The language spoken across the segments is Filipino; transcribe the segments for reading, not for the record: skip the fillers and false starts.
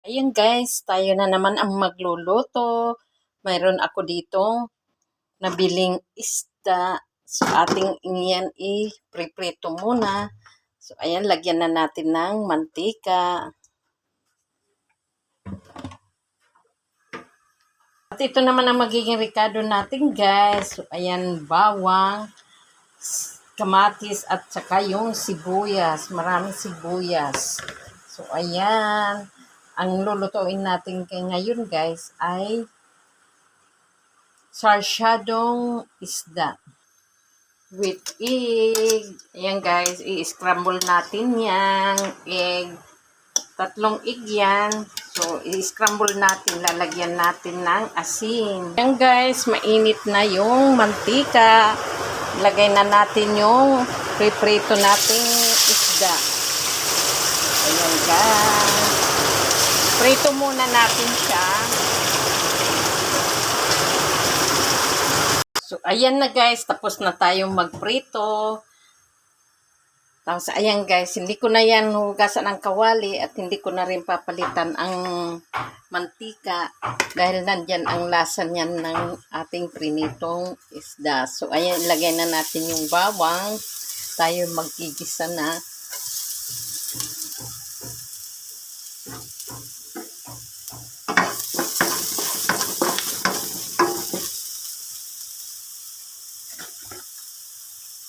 Ayan guys, tayo na naman ang magluluto. Mayroon ako dito nabiling isda. So ating iyan i-preprito muna. So ayan, lagyan na natin ng mantika. At ito naman ang magiging ricado natin guys. So ayan, bawang, kamatis at saka yung sibuyas. Maraming sibuyas. So ayan, ang lulutuin natin ngayon guys ay sarsyadong isda with egg. Ayan guys, i-scramble natin yang egg. 3 egg yan. So, i-scramble natin. Lalagyan natin ng asin. Ayan guys, mainit na yung mantika. Lagay na natin yung preprito nating isda. Ayan guys. Prito muna natin siya. So, ayan na guys. Tapos na tayong magprito. Tapos, ayan guys. Hindi ko na yan hugasan ng kawali at hindi ko na rin papalitan ang mantika dahil nandyan ang lasa niyan ng ating prinitong isda. So, ayan. Ilagay na natin yung bawang. Tayo magigisa na.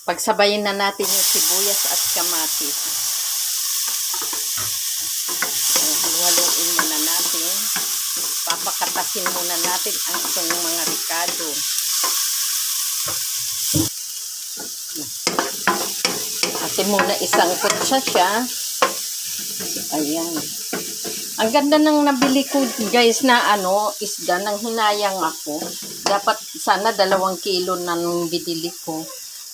Pagsabayin na natin yung sibuyas at kamatis. Haluin muna natin. Papakatasin muna natin ang itong mga ricado. Atin muna isang kutsa siya. Ayan. Ang ganda ng nabili ko guys na isda nang hinayang ako. Dapat sana 2 kilo nang binili ko.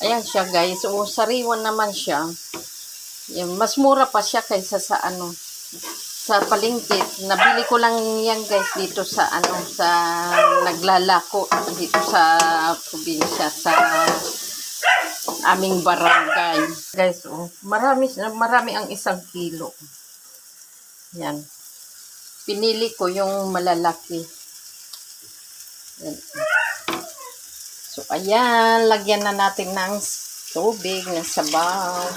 Ayan siya guys. O sariwan naman siya. Yan, mas mura pa siya kaysa sa sa palengke. Nabili ko lang yan guys dito sa sa naglalako dito sa probinsya sa aming barangay. Guys, marami ang 1 kilo. Yan. Pinili ko yung malalaki. Yan. So, ayan. Lagyan na natin ng tubig, ng sabaw.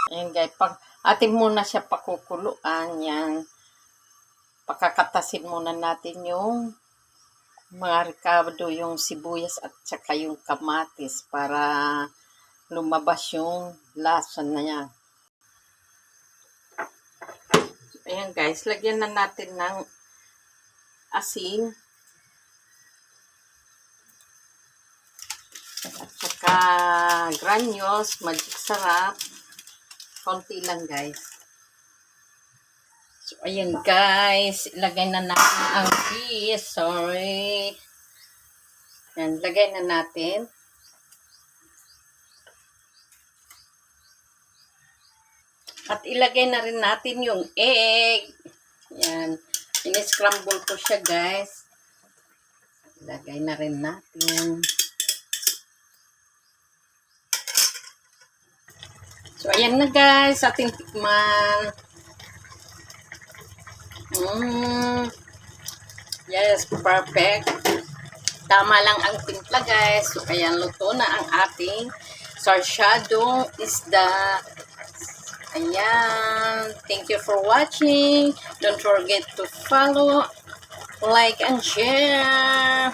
Ayan guys. Atin muna siya pakukuluan. Yan. Pakakatasin muna natin yung mga ricado, yung sibuyas at saka yung kamatis para lumabas yung lasa na niya. So, ayan guys. Lagyan na natin ng asin. At saka granules, magic sarap. Konti lang guys. So, ayan guys. Ilagay na natin ang cheese. Sorry. Ayan, lagay na natin. At ilagay na rin natin yung egg. Ayan. In-scramble ko siya guys. Ilagay na rin natin. So, ayan na guys, ating tikman. Yes, perfect. Tama lang ang timpla guys. So, ayan, luto na ang ating sarsyadong isda. Ayan. Thank you for watching. Don't forget to follow, like, and share.